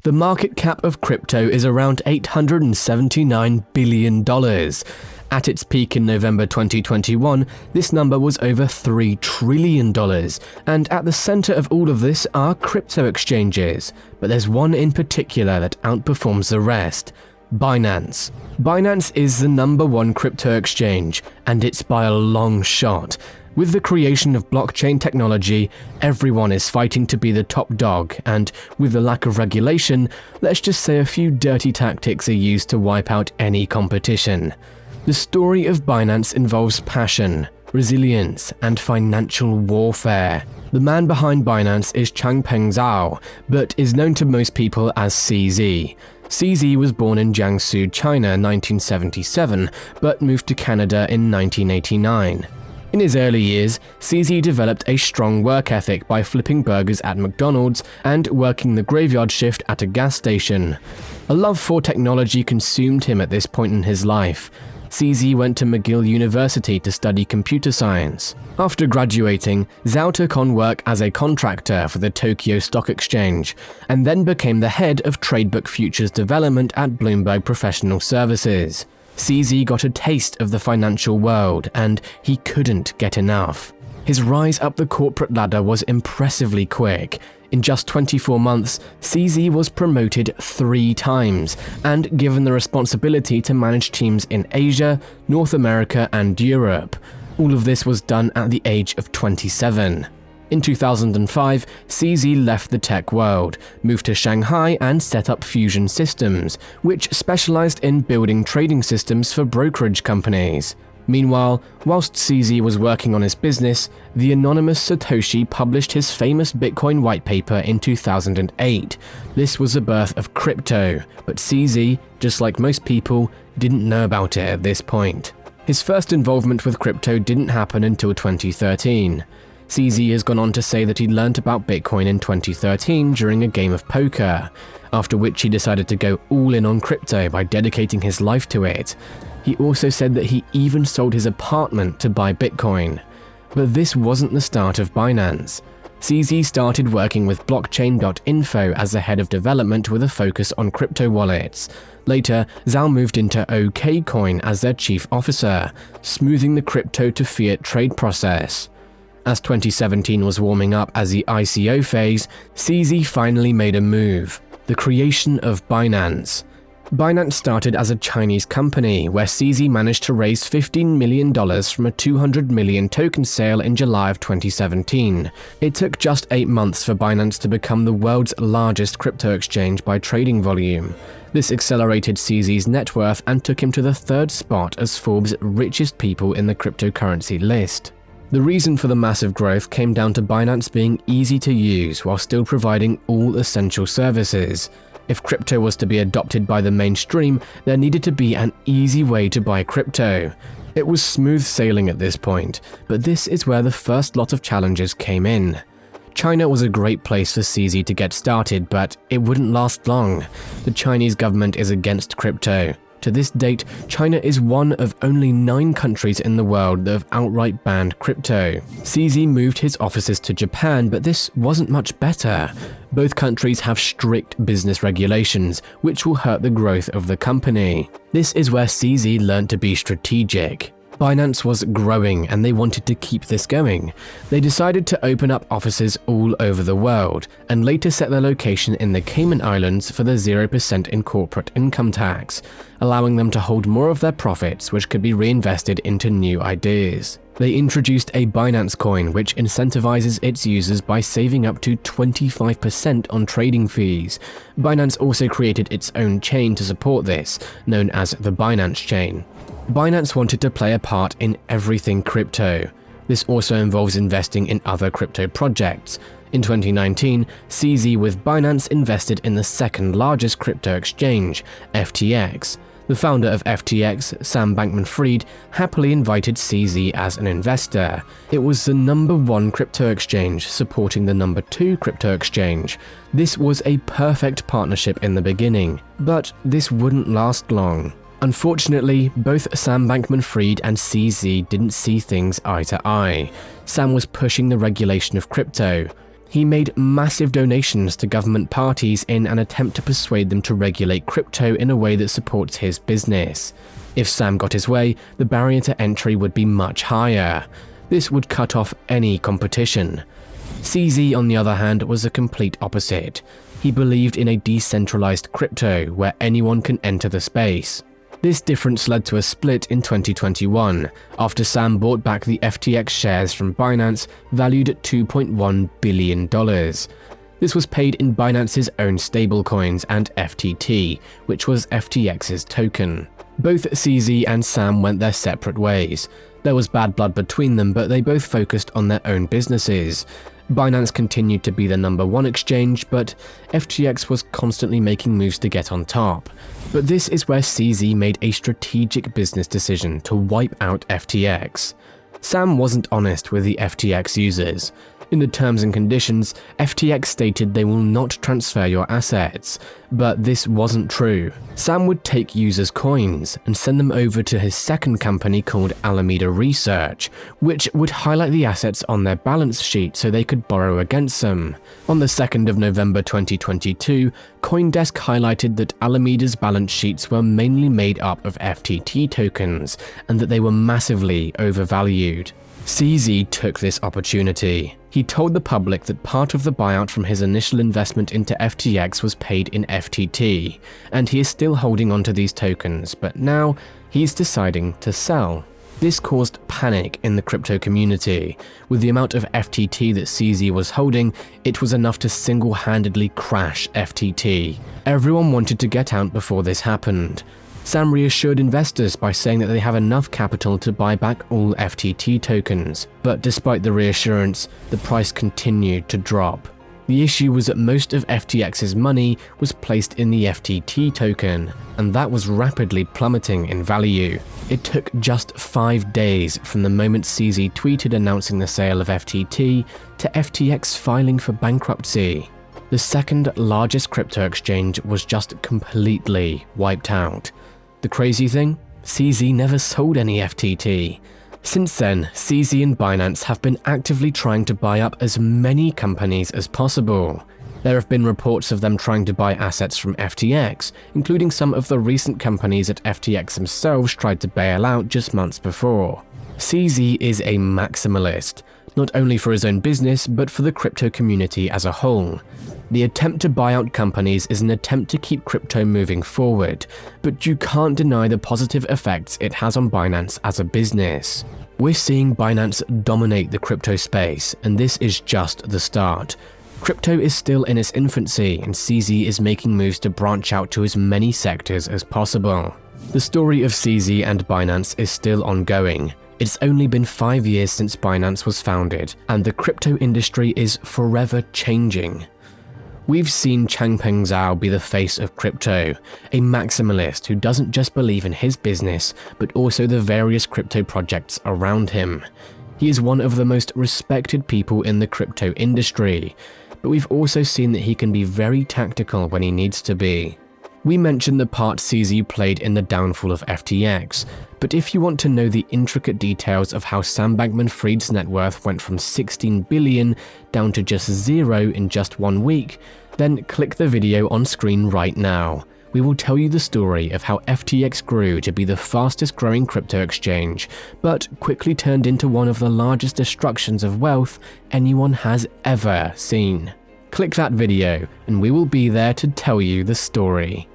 The market cap of crypto is around $879 billion. At its peak in November 2021, this number was over $3 trillion, and at the center of all of this are crypto exchanges. But there's one in particular that outperforms the rest: Binance. Binance is the #1 crypto exchange, and it's by a long shot. With the creation of blockchain technology, everyone is fighting to be the top dog, and with the lack of regulation, let's just say a few dirty tactics are used to wipe out any competition. The story of Binance involves passion, resilience, and financial warfare. The man behind Binance is Changpeng Zhao, but is known to most people as CZ. CZ was born in Jiangsu, China in 1977, but moved to Canada in 1989. In his early years, CZ developed a strong work ethic by flipping burgers at McDonald's and working the graveyard shift at a gas station. A love for technology consumed him at this point in his life. CZ went to McGill University to study computer science. After graduating, Zhao took on work as a contractor for the Tokyo Stock Exchange, and then became the head of Tradebook Futures Development at Bloomberg Professional Services. CZ got a taste of the financial world, and he couldn't get enough. His rise up the corporate ladder was impressively quick. In just 24 months, CZ was promoted 3 times and given the responsibility to manage teams in Asia, North America, and Europe. All of this was done at the age of 27. In 2005, CZ left the tech world, moved to Shanghai and set up Fusion Systems, which specialized in building trading systems for brokerage companies. Meanwhile, whilst CZ was working on his business, the anonymous Satoshi published his famous Bitcoin white paper in 2008. This was the birth of crypto, but CZ, just like most people, didn't know about it at this point. His first involvement with crypto didn't happen until 2013. CZ has gone on to say that he learned about Bitcoin in 2013 during a game of poker, after which he decided to go all in on crypto by dedicating his life to it. He also said that he even sold his apartment to buy Bitcoin. But this wasn't the start of Binance. CZ started working with blockchain.info as the head of development with a focus on crypto wallets. Later, Zhao moved into OKCoin as their chief officer, smoothing the crypto to fiat trade process. As 2017 was warming up as the ICO phase, CZ finally made a move: the creation of Binance. Binance started as a Chinese company where CZ managed to raise $15 million from a 200 million token sale in July of 2017. It took just 8 months for Binance to become the world's largest crypto exchange by trading volume. This accelerated CZ's net worth and took him to the 3rd spot as Forbes' richest people in the cryptocurrency list. The reason for the massive growth came down to Binance being easy to use while still providing all essential services. If crypto was to be adopted by the mainstream, there needed to be an easy way to buy crypto. It was smooth sailing at this point, but this is where the first lot of challenges came in. China was a great place for CZ to get started, but it wouldn't last long. The Chinese government is against crypto. To this date, China is one of only 9 countries in the world that have outright banned crypto. CZ moved his offices to Japan, but this wasn't much better. Both countries have strict business regulations, which will hurt the growth of the company. This is where CZ learned to be strategic. Binance was growing and they wanted to keep this going. They decided to open up offices all over the world and later set their location in the Cayman Islands for the 0% in corporate income tax, allowing them to hold more of their profits, which could be reinvested into new ideas. They introduced a Binance coin, which incentivizes its users by saving up to 25% on trading fees. Binance also created its own chain to support this, known as the Binance Chain. Binance wanted to play a part in everything crypto. This also involves investing in other crypto projects. In 2019, CZ with Binance invested in the 2nd largest crypto exchange, FTX. The founder of FTX, Sam Bankman-Fried, happily invited CZ as an investor. It was the #1 crypto exchange supporting the #2 crypto exchange. This was a perfect partnership in the beginning, but this wouldn't last long. Unfortunately, both Sam Bankman-Fried and CZ didn't see things eye to eye. Sam was pushing the regulation of crypto. He made massive donations to government parties in an attempt to persuade them to regulate crypto in a way that supports his business. If Sam got his way, the barrier to entry would be much higher. This would cut off any competition. CZ, on the other hand, was a complete opposite. He believed in a decentralized crypto where anyone can enter the space. This difference led to a split in 2021, after Sam bought back the FTX shares from Binance, valued at $2.1 billion. This was paid in Binance's own stablecoins and FTT, which was FTX's token. Both CZ and Sam went their separate ways. There was bad blood between them, but they both focused on their own businesses. Binance continued to be the #1 exchange, but FTX was constantly making moves to get on top. But this is where CZ made a strategic business decision to wipe out FTX. Sam wasn't honest with the FTX users. In the terms and conditions, FTX stated they will not transfer your assets, but this wasn't true. Sam would take users' coins and send them over to his second company called Alameda Research, which would highlight the assets on their balance sheet so they could borrow against them. On the 2nd of November 2022, CoinDesk highlighted that Alameda's balance sheets were mainly made up of FTT tokens and that they were massively overvalued. CZ took this opportunity. He told the public that part of the buyout from his initial investment into FTX was paid in FTT, and he is still holding onto these tokens, but now he's deciding to sell. This caused panic in the crypto community. With the amount of FTT that CZ was holding, it was enough to single-handedly crash FTT. Everyone wanted to get out before this happened. Sam reassured investors by saying that they have enough capital to buy back all FTT tokens, but despite the reassurance, the price continued to drop. The issue was that most of FTX's money was placed in the FTT token, and that was rapidly plummeting in value. It took just 5 days from the moment CZ tweeted announcing the sale of FTT to FTX filing for bankruptcy. The second largest crypto exchange was just completely wiped out. The crazy thing? CZ never sold any FTT. Since then, CZ and Binance have been actively trying to buy up as many companies as possible. There have been reports of them trying to buy assets from FTX, including some of the recent companies that FTX themselves tried to bail out just months before. CZ is a maximalist, not only for his own business, but for the crypto community as a whole. The attempt to buy out companies is an attempt to keep crypto moving forward, but you can't deny the positive effects it has on Binance as a business. We're seeing Binance dominate the crypto space, and this is just the start. Crypto is still in its infancy, and CZ is making moves to branch out to as many sectors as possible. The story of CZ and Binance is still ongoing. It's only been 5 years since Binance was founded, and the crypto industry is forever changing. We've seen Changpeng Zhao be the face of crypto, a maximalist who doesn't just believe in his business, but also the various crypto projects around him. He is one of the most respected people in the crypto industry, but we've also seen that he can be very tactical when he needs to be. We mentioned the part CZ played in the downfall of FTX, but if you want to know the intricate details of how Sam Bankman-Fried's net worth went from $16 billion down to just zero in just 1 week, then click the video on screen right now. We will tell you the story of how FTX grew to be the fastest growing crypto exchange, but quickly turned into one of the largest destructions of wealth anyone has ever seen. Click that video, and we will be there to tell you the story.